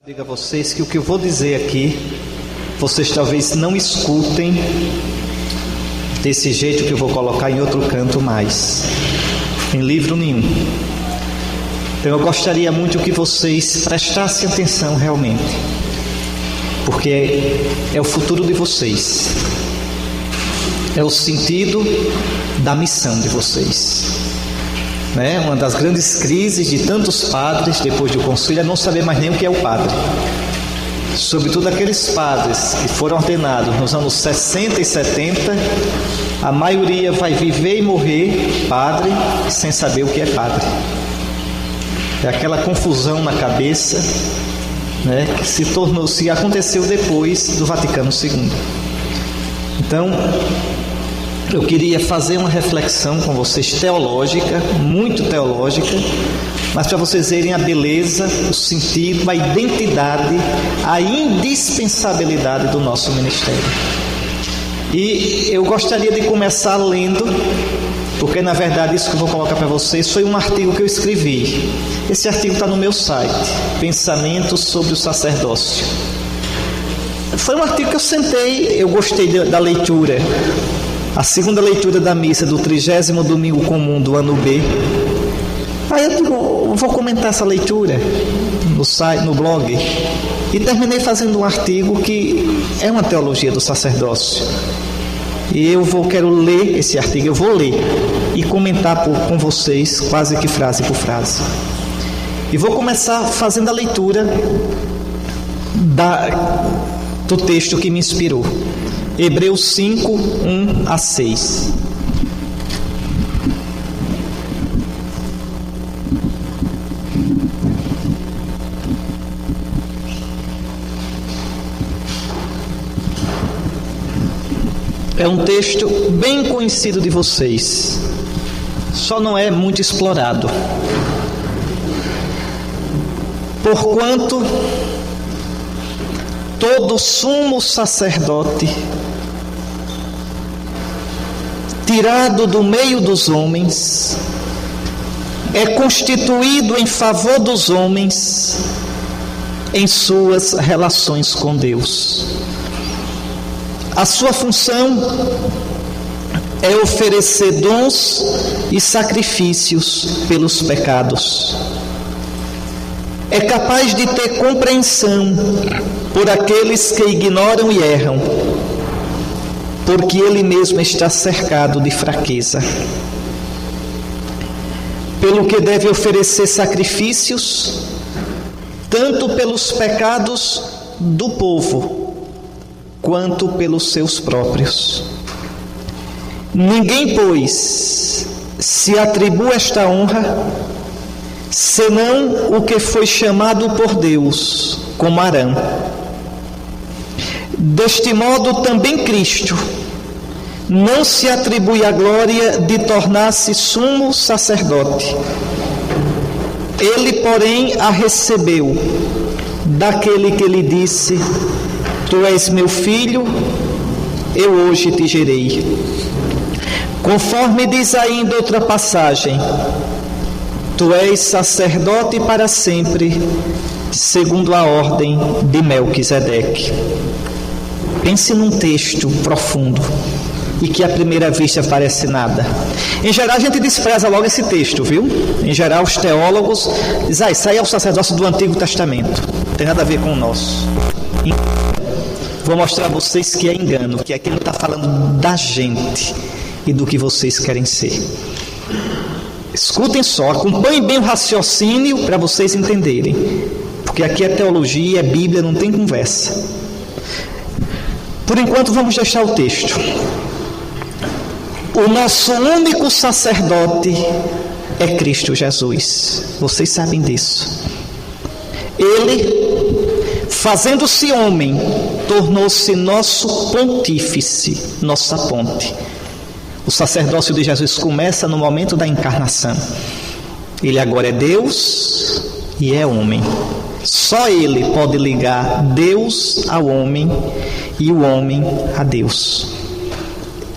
Digo a vocês que o que eu vou dizer aqui, vocês talvez não escutem desse jeito que eu vou colocar em outro canto mais, em livro nenhum. Então eu gostaria muito que vocês prestassem atenção realmente, porque é o futuro de vocês, é o sentido da missão de vocês. Uma das grandes crises de tantos padres depois do concílio é não saber mais nem o que é o padre. Sobretudo aqueles padres que foram ordenados nos anos 60 e 70, a maioria vai viver e morrer padre sem saber o que é padre. É aquela confusão na cabeça, que aconteceu depois do Vaticano II. Então, eu queria fazer uma reflexão com vocês teológica, muito teológica, mas para vocês verem a beleza, o sentido, a identidade, a indispensabilidade do nosso ministério. E eu gostaria de começar lendo, porque na verdade isso que eu vou colocar para vocês foi um artigo que eu escrevi. Esse artigo está no meu site, Pensamentos sobre o Sacerdócio. Foi um artigo que eu sentei, eu gostei da leitura. A segunda leitura da missa do 30º domingo comum do ano B. Aí eu digo, vou comentar essa leitura no site, no blog. E terminei fazendo um artigo que é uma teologia do sacerdócio. E quero ler esse artigo, eu vou ler e comentar com vocês quase que frase por frase. E vou começar fazendo a leitura do texto que me inspirou. Hebreus 5, 1 a 6. É um texto bem conhecido de vocês, só não é muito explorado. Porquanto todo sumo sacerdote, tirado do meio dos homens, é constituído em favor dos homens em suas relações com Deus. A sua função é oferecer dons e sacrifícios pelos pecados. É capaz de ter compreensão por aqueles que ignoram e erram, porque ele mesmo está cercado de fraqueza. Pelo que deve oferecer sacrifícios, tanto pelos pecados do povo, quanto pelos seus próprios. Ninguém, pois, se atribui esta honra, senão o que foi chamado por Deus, como Arão. Deste modo também Cristo não se atribui a glória de tornar-se sumo sacerdote. Ele, porém, a recebeu daquele que lhe disse: Tu és meu filho, eu hoje te gerei. Conforme diz ainda outra passagem: Tu és sacerdote para sempre, segundo a ordem de Melquisedeque. Pense num texto profundo e que à primeira vista parece nada. Em geral a gente despreza logo esse texto, viu? Em geral os teólogos dizem: isso aí é o sacerdócio do Antigo Testamento, não tem nada a ver com o nosso. Vou mostrar a vocês que é engano, que aqui não está falando da gente e do que vocês querem ser. Escutem só, acompanhem bem o raciocínio para vocês entenderem, porque aqui é teologia, é Bíblia, não tem conversa. Por enquanto vamos deixar o texto. O nosso único sacerdote é Cristo Jesus. Vocês sabem disso. Ele, fazendo-se homem, tornou-se nosso pontífice, nossa ponte. O sacerdócio de Jesus começa no momento da encarnação. Ele agora é Deus e é homem. Só Ele pode ligar Deus ao homem e o homem a Deus.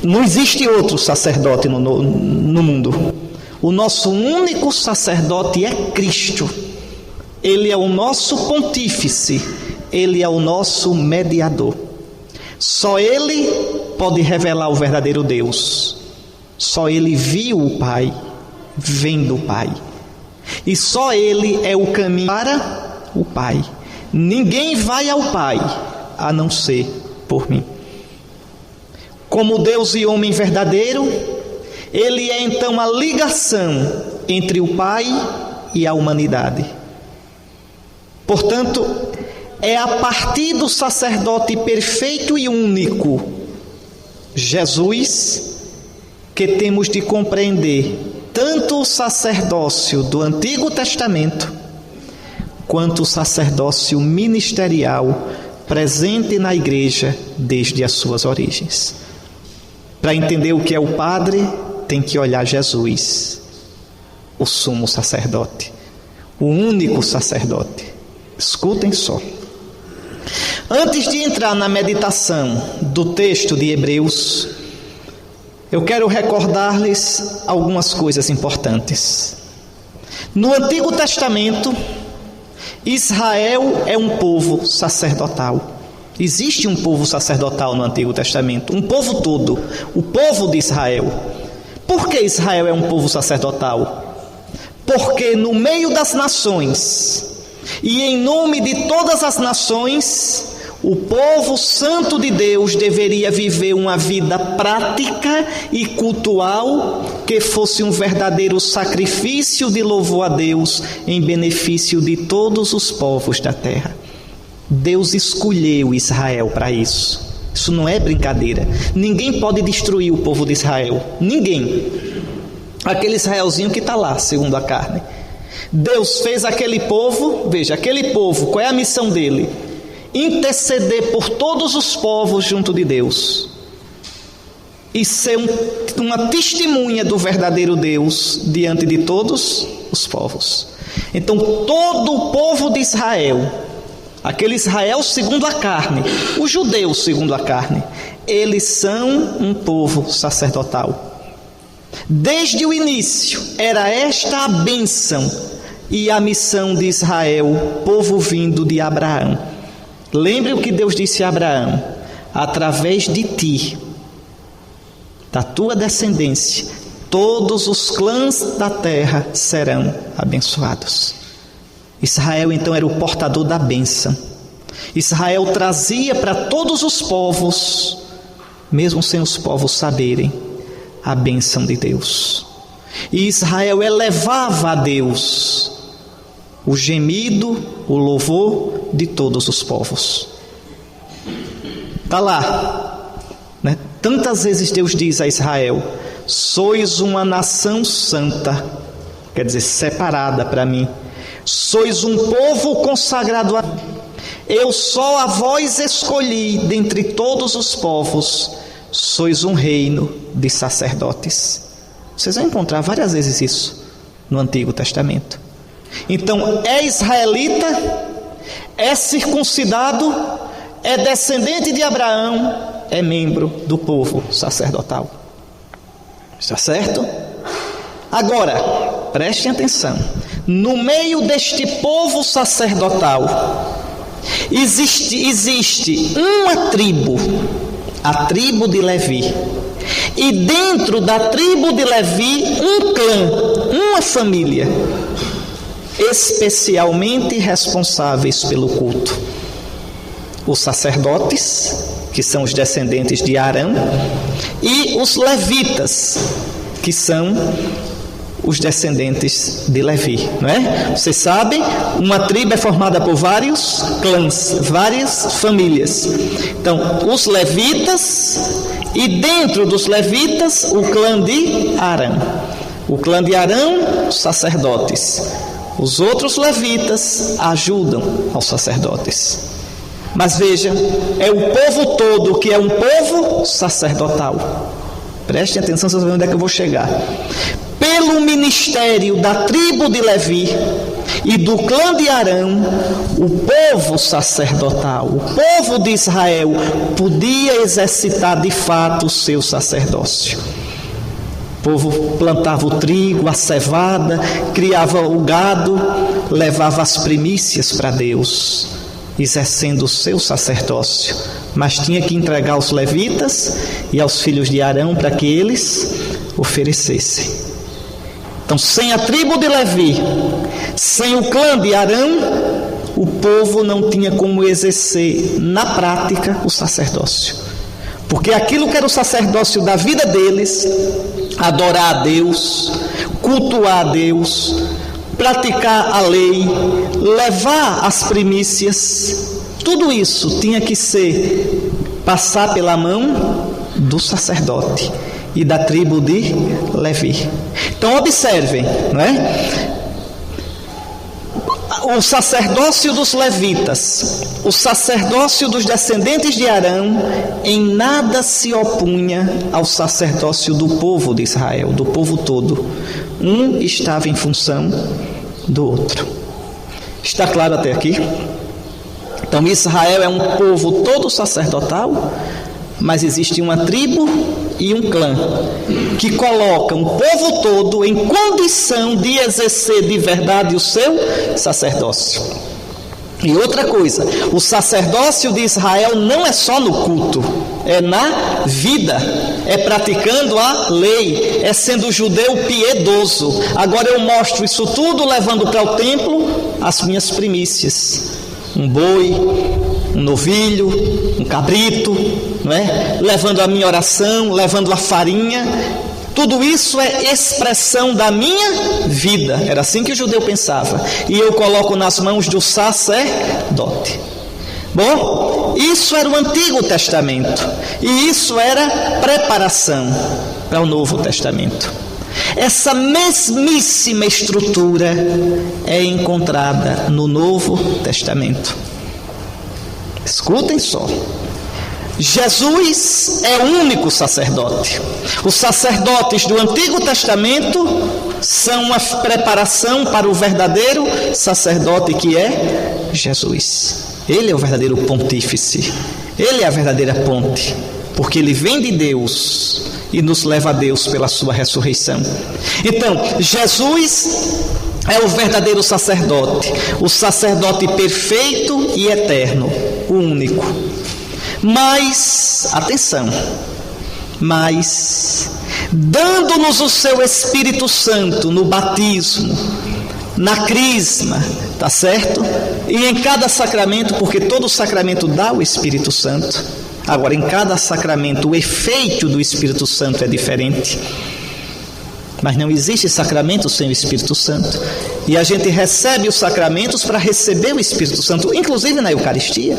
Não existe outro sacerdote no mundo. O nosso único sacerdote é Cristo. Ele é o nosso pontífice, ele é o nosso mediador. Só ele pode revelar o verdadeiro Deus. Só ele viu o Pai, vendo o Pai. E só ele é o caminho para o Pai. Ninguém vai ao Pai a não ser por mim. Como Deus e homem verdadeiro, ele é então a ligação entre o Pai e a humanidade. Portanto, é a partir do sacerdote perfeito e único, Jesus, que temos de compreender tanto o sacerdócio do Antigo Testamento, quanto o sacerdócio ministerial presente na igreja desde as suas origens. Para entender o que é o padre, tem que olhar Jesus, o sumo sacerdote, o único sacerdote. Escutem só. Antes de entrar na meditação do texto de Hebreus, eu quero recordar-lhes algumas coisas importantes. No Antigo Testamento, Israel é um povo sacerdotal. Existe um povo sacerdotal no Antigo Testamento, um povo todo, o povo de Israel. Por que Israel é um povo sacerdotal? Porque no meio das nações e em nome de todas as nações, o povo santo de Deus deveria viver uma vida prática e cultual que fosse um verdadeiro sacrifício de louvor a Deus em benefício de todos os povos da terra. Deus escolheu Israel para isso. Isso não é brincadeira. Ninguém pode destruir o povo de Israel. Ninguém. Aquele Israelzinho que está lá, segundo a carne. Deus fez aquele povo, veja, aquele povo, qual é a missão dele? Interceder por todos os povos junto de Deus e ser uma testemunha do verdadeiro Deus diante de todos os povos. Então todo o povo de Israel, aquele Israel segundo a carne, os judeus segundo a carne, eles são um povo sacerdotal. Desde o início era esta a bênção e a missão de Israel, povo vindo de Abraão. Lembre o que Deus disse a Abraão: através de ti, da tua descendência, todos os clãs da terra serão abençoados. Israel então era o portador da bênção. Israel trazia para todos os povos, mesmo sem os povos saberem, a bênção de Deus. E Israel elevava a Deus o gemido, o louvor de todos os povos. Está lá, né? Tantas vezes Deus diz a Israel: sois uma nação santa, quer dizer, separada para mim. Sois um povo consagrado a mim. Eu só a vós escolhi dentre todos os povos. Sois um reino de sacerdotes. Vocês vão encontrar várias vezes isso no Antigo Testamento. Então, é israelita, é circuncidado, é descendente de Abraão, é membro do povo sacerdotal. Está certo? Agora, prestem atenção. No meio deste povo sacerdotal, existe uma tribo, a tribo de Levi. E dentro da tribo de Levi, um clã, uma família, especialmente responsáveis pelo culto. Os sacerdotes, que são os descendentes de Arão, e os levitas, que são os descendentes de Levi, não é? Vocês sabem, uma tribo é formada por vários clãs, várias famílias. Então, os levitas, e dentro dos levitas, o clã de Arão. O clã de Arão, os sacerdotes. Os outros levitas ajudam aos sacerdotes. Mas veja, é o povo todo que é um povo sacerdotal. Prestem atenção, vocês vão ver onde é que eu vou chegar. Pelo ministério da tribo de Levi e do clã de Arão, o povo sacerdotal, o povo de Israel, podia exercitar de fato o seu sacerdócio. povo plantava o trigo, a cevada, criava o gado, levava as primícias para Deus, exercendo o seu sacerdócio, mas tinha que entregar aos levitas e aos filhos de Arão para que eles oferecessem. Então, sem a tribo de Levi, sem o clã de Arão, o povo não tinha como exercer na prática o sacerdócio, porque aquilo que era o sacerdócio da vida deles, adorar a Deus, cultuar a Deus, praticar a lei, levar as primícias, tudo isso tinha que passar pela mão do sacerdote e da tribo de Levi. Então observem, não é? O sacerdócio dos levitas, o sacerdócio dos descendentes de Arão, em nada se opunha ao sacerdócio do povo de Israel, do povo todo. Um estava em função do outro. Está claro até aqui? Então Israel é um povo todo sacerdotal, mas existe uma tribo e um clã que colocam o povo todo em condição de exercer de verdade o seu sacerdócio. E outra coisa, o sacerdócio de Israel não é só no culto, é na vida, é praticando a lei, é sendo judeu piedoso. Agora eu mostro isso tudo levando para o templo as minhas primícias, um boi, um novilho, um cabrito, não é? Levando a minha oração, levando a farinha. Tudo isso é expressão da minha vida. Era assim que o judeu pensava. E eu coloco nas mãos do sacerdote. Bom, isso era o Antigo Testamento. E isso era preparação para o Novo Testamento. Essa mesmíssima estrutura é encontrada no Novo Testamento. Escutem só. Jesus é o único sacerdote. Os sacerdotes do Antigo Testamento são uma preparação para o verdadeiro sacerdote que é Jesus. Ele é o verdadeiro pontífice. Ele é a verdadeira ponte, porque ele vem de Deus e nos leva a Deus pela sua ressurreição. Então, Jesus é o verdadeiro sacerdote, o sacerdote perfeito e eterno, o único. Mas, atenção, dando-nos o seu Espírito Santo no batismo, na crisma, tá certo? E em cada sacramento, porque todo sacramento dá o Espírito Santo. Agora, em cada sacramento, o efeito do Espírito Santo é diferente. Mas não existe sacramento sem o Espírito Santo. E a gente recebe os sacramentos para receber o Espírito Santo, inclusive na Eucaristia.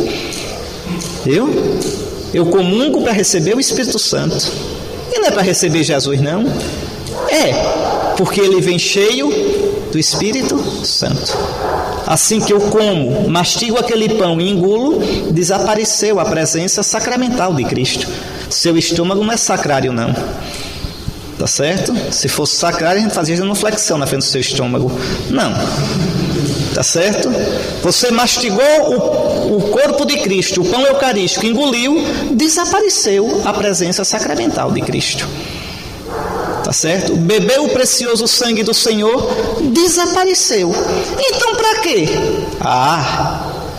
Eu comungo para receber o Espírito Santo. E não é para receber Jesus, não. É, porque ele vem cheio do Espírito Santo. Assim que eu como, mastigo aquele pão e engulo, desapareceu a presença sacramental de Cristo. Seu estômago não é sacrário, não. Tá certo? Se fosse sacrário, a gente fazia uma flexão na frente do seu estômago. Não. Tá certo? Você mastigou o corpo de Cristo, o pão eucarístico, engoliu, desapareceu a presença sacramental de Cristo. Tá certo? Bebeu o precioso sangue do Senhor, desapareceu. Então para quê?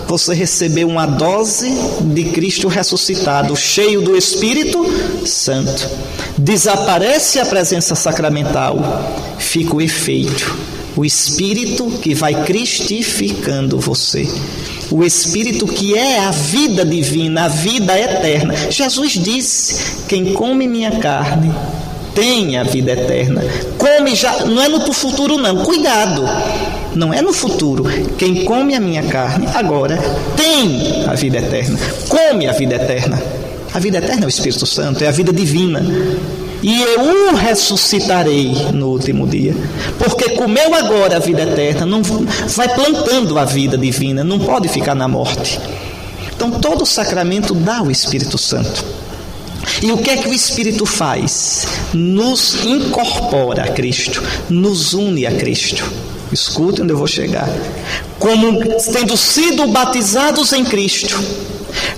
Você recebeu uma dose de Cristo ressuscitado, cheio do Espírito Santo. Desaparece a presença sacramental, fica o efeito, o Espírito que vai cristificando você. O Espírito que é a vida divina, a vida eterna. Jesus disse: quem come minha carne tem a vida eterna. Come já, não é no futuro não, cuidado, não é no futuro. Quem come a minha carne agora tem a vida eterna, come a vida eterna. A vida eterna é o Espírito Santo, é a vida divina. E eu o ressuscitarei no último dia. Porque comeu agora a vida eterna, não vai plantando a vida divina, não pode ficar na morte. Então todo sacramento dá o Espírito Santo. E o que é que o Espírito faz? Nos incorpora a Cristo, nos une a Cristo. Escute onde eu vou chegar. Como tendo sido batizados em Cristo,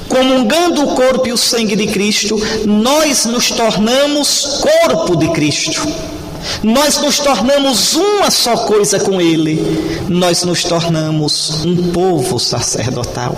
comungando o corpo e o sangue de Cristo, nós nos tornamos corpo de Cristo. nós nos tornamos uma só coisa com Ele, nós nos tornamos um povo sacerdotal.